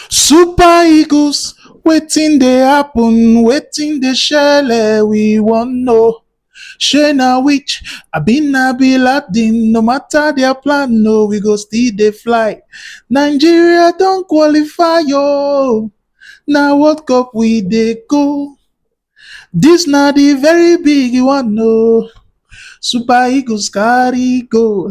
Super Eagles, waiting they happen, waiting they shell, we want know. Shena which, Abina be Latin, no matter their plan, no, we go still they fly. Nigeria don't qualify, yo. Now World Cup we they go. This na the very big one, no. Super Eagles carry go.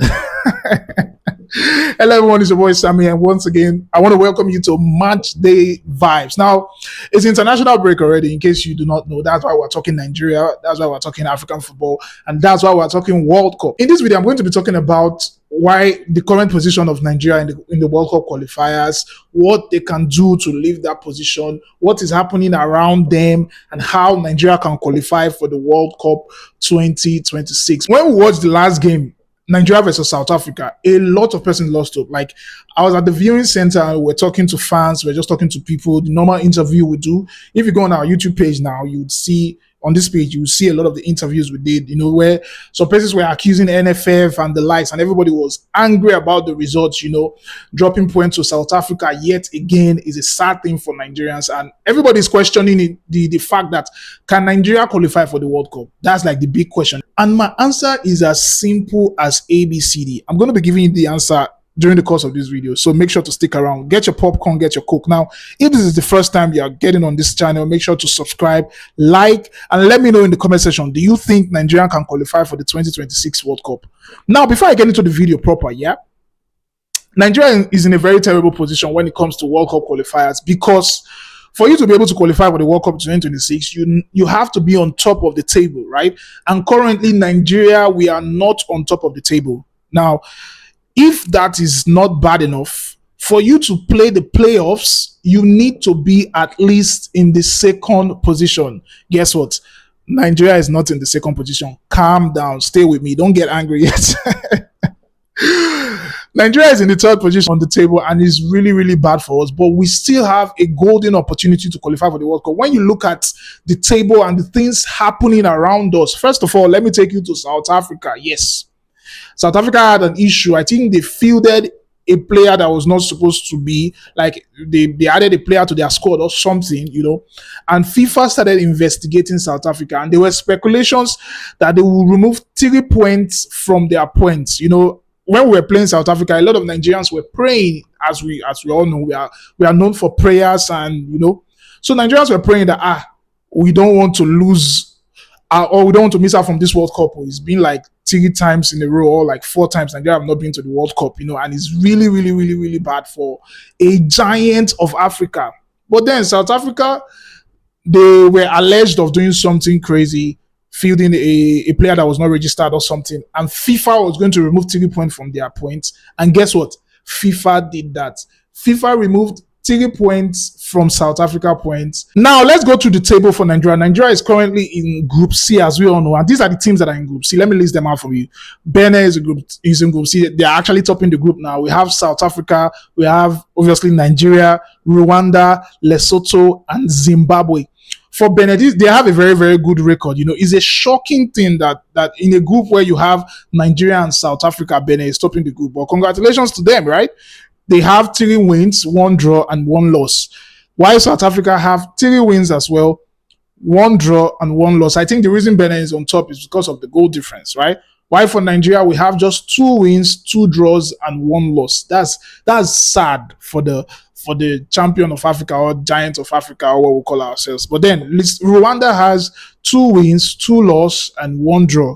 Hello, everyone. It's your boy Sammy, and once again, I want to welcome you to Match Day Vibes. Now, it's international break already. In case you do not know, that's why we're talking Nigeria. That's why we're talking African football, and that's why we're talking World Cup. In this video, I'm going to be talking about why the current position of Nigeria in the World Cup qualifiers, what they can do to leave that position, what is happening around them, and how Nigeria can qualify for the World Cup 2026. When we watched the last game, Nigeria versus South Africa, a lot of persons lost hope. Like, I was at the viewing center and we're talking to fans, we're just talking to people, the normal interview we do. If you go on our YouTube page now, you would see on this page, you will see a lot of the interviews we did, where some places were accusing NFF and the likes, and everybody was angry about the results, dropping points to South Africa yet again is a sad thing for Nigerians. And everybody's questioning the fact that can Nigeria qualify for the World Cup? That's like the big question. And my answer is as simple as ABCD. I'm going to be giving you the answer during the course of this video, so make sure to stick around. Get your popcorn, get your coke. Now, if this is the first time you are getting on this channel, make sure to subscribe, like, and let me know in the comment section, do you think Nigeria can qualify for the 2026 World Cup? Now, before I get into the video proper, Nigeria is in a very terrible position when it comes to World Cup qualifiers, because for you to be able to qualify for the World Cup 2026, you have to be on top of the table, right? And currently, Nigeria, we are not on top of the table. Now, if that is not bad enough, for you to play the playoffs, you need to be at least in the second position. Guess what? Nigeria is not in the second position. Calm down. Stay with me. Don't get angry yet. Nigeria is in the third position on the table, and it's really, really bad for us. But we still have a golden opportunity to qualify for the World Cup. When you look at the table and the things happening around us, first of all, let me take you to South Africa. Yes. South Africa had an issue. I think they fielded a player that was not supposed to be, like they added a player to their squad or something, and FIFA started investigating South Africa, and there were speculations that they will remove 3 points from their points. When we were playing South Africa, a lot of Nigerians were praying, as we all know, we are known for prayers, and so Nigerians were praying that we don't want to lose, or we don't want to miss out from this World Cup. It's been like 3 times in a row, or like 4 times Nigeria have not been to the World Cup, and it's really, really, really, really bad for a giant of Africa. But then South Africa, they were alleged of doing something crazy, fielding a player that was not registered or something, and FIFA was going to remove 3 points from their points. And guess what? FIFA did that. FIFA removed 3 points from South Africa points. Now, let's go to the table for Nigeria. Nigeria is currently in Group C, as we all know, and these are the teams that are in Group C. Let me list them out for you. Benin is in Group C. They are actually topping the group now. We have South Africa, we have obviously Nigeria, Rwanda, Lesotho, and Zimbabwe. For Benin, they have a very, very good record. It's a shocking thing that in a group where you have Nigeria and South Africa, Benin is topping the group. But congratulations to them, right? They have 3 wins, 1 draw, and 1 loss. While South Africa have 3 wins as well, 1 draw, and 1 loss. I think the reason Benin is on top is because of the goal difference, right? While for Nigeria, we have just 2 wins, 2 draws, and 1 loss. That's sad for the champion of Africa, or giant of Africa, or what we call ourselves. But then Rwanda has 2 wins, 2 loss, and 1 draw.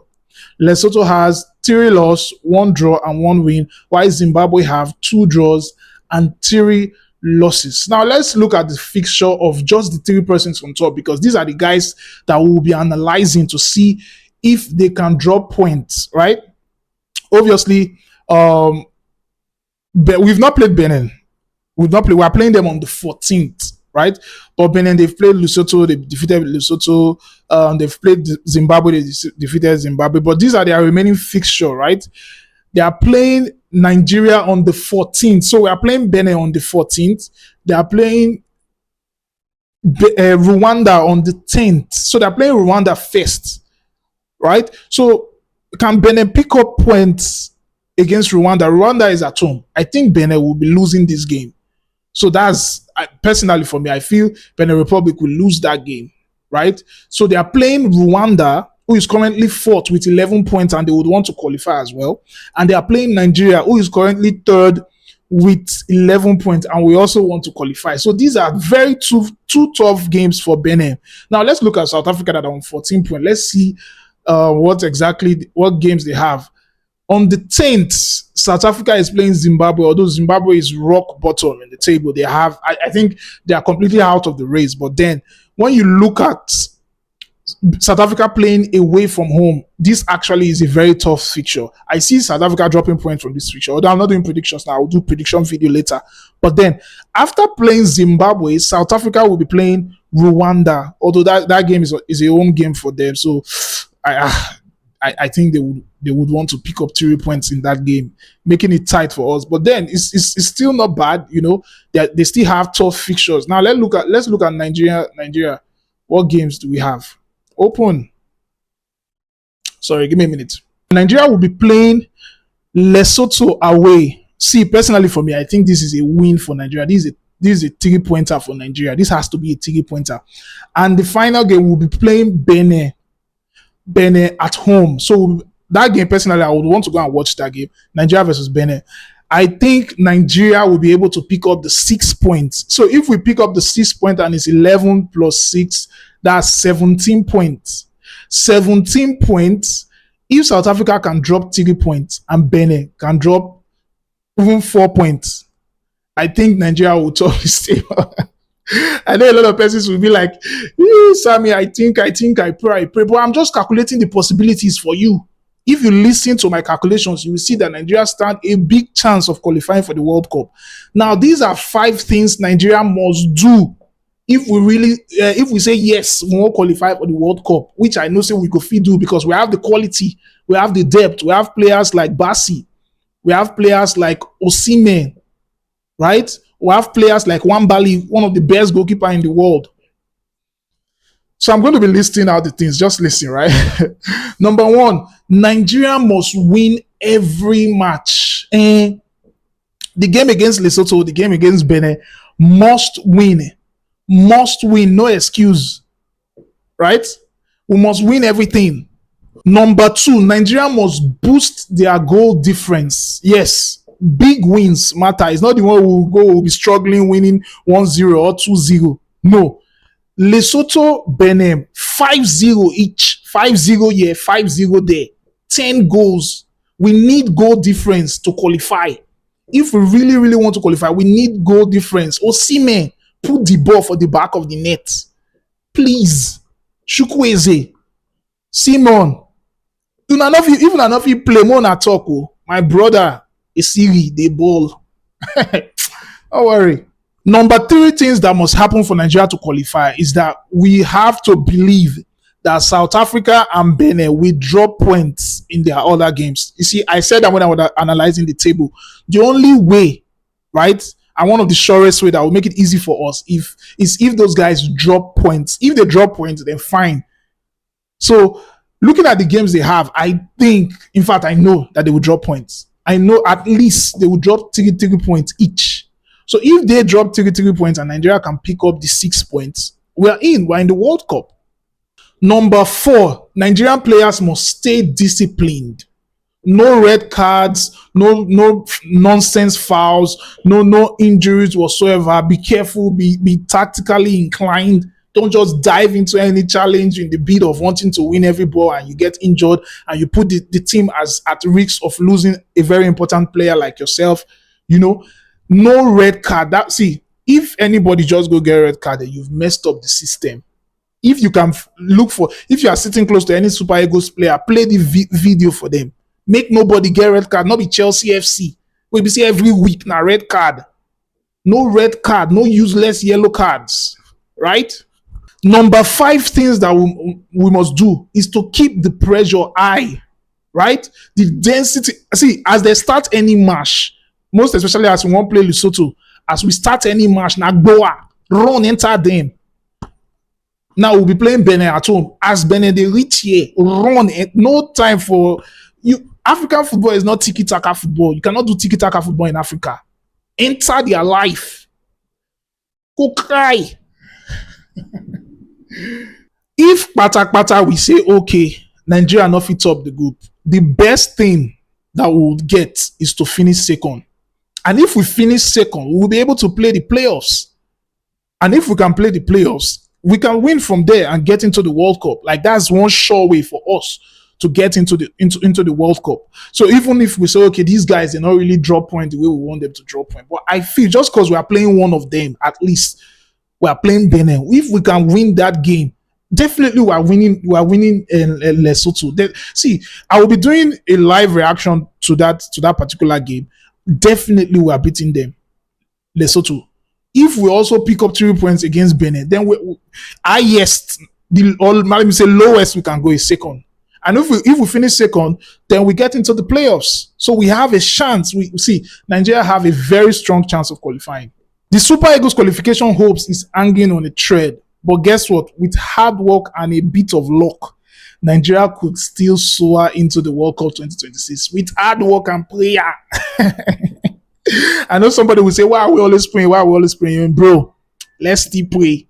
Lesotho has 3 loss, 1 draw, and 1 win, while Zimbabwe have 2 draws and 3 losses. Now, let's look at the fixture of just the 3 persons on top, because these are the guys that we will be analyzing to see if they can drop points, right? Obviously, but we've not played Benin. We are playing them on the 14th, right? But Benin, they've played Lesotho, they defeated Lesotho. They've played Zimbabwe, they defeated Zimbabwe. But these are their remaining fixture, right? They are playing Nigeria on the 14th. So we are playing Benin on the 14th. They are playing Rwanda on the 10th. So they are playing Rwanda first, right? So can Benin pick up points against Rwanda? Rwanda is at home. I think Benin will be losing this game. So personally for me, I feel Benin Republic will lose that game, right? So they are playing Rwanda, who is currently fourth with 11 points, and they would want to qualify as well. And they are playing Nigeria, who is currently third with 11 points, and we also want to qualify. So these are very two tough games for Benin. Now let's look at South Africa that are on 14 points. Let's see what games they have. On the 10th, South Africa is playing Zimbabwe, although Zimbabwe is rock bottom in the table. I think they are completely out of the race. But then when you look at South Africa playing away from home, this actually is a very tough fixture. I see South Africa dropping points from this fixture. Although I'm not doing predictions now, I'll do prediction video later. But then after playing Zimbabwe, South Africa will be playing Rwanda, although that game is a home game for them. So I think they would want to pick up 3 points in that game, making it tight for us. But then it's still not bad, they still have tough fixtures. Now let's look at Nigeria. Nigeria, what games do we have? Open. Sorry, give me a minute. Nigeria will be playing Lesotho away. See, personally for me, I think this is a win for Nigeria. This is a 3-pointer for Nigeria. This has to be a 3-pointer. And the final game will be playing Benin at home. So that game, personally, I would want to go and watch that game. Nigeria versus Benin. I think Nigeria will be able to pick up the 6 points. So if we pick up the 6 points and it's 11 plus 6, that's 17 points. 17 points. If South Africa can drop 3 points and Benin can drop even 4 points, I think Nigeria will top this table. I know a lot of persons will be like, Sammy, I pray. But I'm just calculating the possibilities for you. If you listen to my calculations, you will see that Nigeria stand a big chance of qualifying for the World Cup. Now, these are 5 things Nigeria must do if we say yes, we won't qualify for the World Cup, which I know say we could do because we have the quality, we have the depth, we have players like Bassi, we have players like Osimhen, right? We have players like Wambali, one of the best goalkeepers in the world. So I'm going to be listing out the things. Just listen, right? Number 1, Nigeria must win every match. And the game against Lesotho, the game against Benin, must win. Must win, no excuse. Right? We must win everything. Number 2, Nigeria must boost their goal difference. Yes, big wins matter. It's not the one who will be struggling winning 1-0 or 2-0. No. Lesotho, Benin, 5-0 each. 5-0 here, 5-0 there. 10 goals. We need goal difference to qualify. If we really, really want to qualify, we need goal difference. Osimhen, put the ball for the back of the net. Please. Chukwueze. Simon. Even enough you play more na talk. My brother, Esiri, they ball. Don't worry. Number 3 things that must happen for Nigeria to qualify is that we have to believe that South Africa and Benin will drop points in their other games. You see, I said that when I was analyzing the table. The only way, right, and one of the surest way that will make it easy for us is if those guys drop points. If they drop points, then fine. So, looking at the games they have, I think, in fact, I know that they will drop points. I know at least they will drop 3 points each. So if they drop 3 points and Nigeria can pick up the 6 points, we're in the World Cup. Number 4, Nigerian players must stay disciplined. No red cards, no nonsense fouls, no injuries whatsoever. Be careful, be tactically inclined. Don't just dive into any challenge in the bid of wanting to win every ball and you get injured and you put the team at risk of losing a very important player like yourself. No red card. If anybody just go get a red card, then you've messed up the system. If you can if you are sitting close to any Super Eagles player, play the video for them. Make nobody get red card, not be Chelsea FC. We be see every week now red card. No red card, no useless yellow cards, right? Number 5 things that we must do is to keep the pressure high, right? The density. See, as they start any match, most especially as we won't play Lesotho, as we start any match, Nagboa, run, enter them. Now we'll be playing Benin at home. As Benin, they reach here, run. No time for you. African football is not tiki-taka football. You cannot do tiki-taka football in Africa. Enter their life. Go cry. If pata we say okay, Nigeria not fit top the group, the best thing that we would get is to finish second. And if we finish second, we will be able to play the playoffs. And if we can play the playoffs, we can win from there and get into the World Cup. Like that's one sure way for us to get into the World Cup. So even if we say, okay, these guys they not really drop point the way we want them to drop point, but I feel just because we are playing one of them, at least we are playing Benin. If we can win that game, definitely we are winning. We are winning Lesotho. See, I will be doing a live reaction to that particular game. Definitely we are beating them, Lesotho. If we also pick up 3 points against Benin, then highest, let me say lowest we can go is second. And if we finish second, then we get into the playoffs. So we have a chance. We see Nigeria have a very strong chance of qualifying. The Super Eagles qualification hopes is hanging on a thread. But guess what? With hard work and a bit of luck, Nigeria could still soar into the World Cup 2026 with hard work and prayer. I know somebody will say, why are we always praying? Why are we always praying? Bro, let's still pray.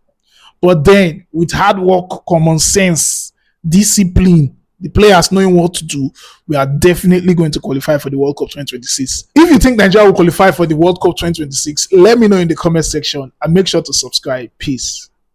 But then, with hard work, common sense, discipline, the players knowing what to do, we are definitely going to qualify for the World Cup 2026. If you think Nigeria will qualify for the World Cup 2026, let me know in the comment section and make sure to subscribe. Peace.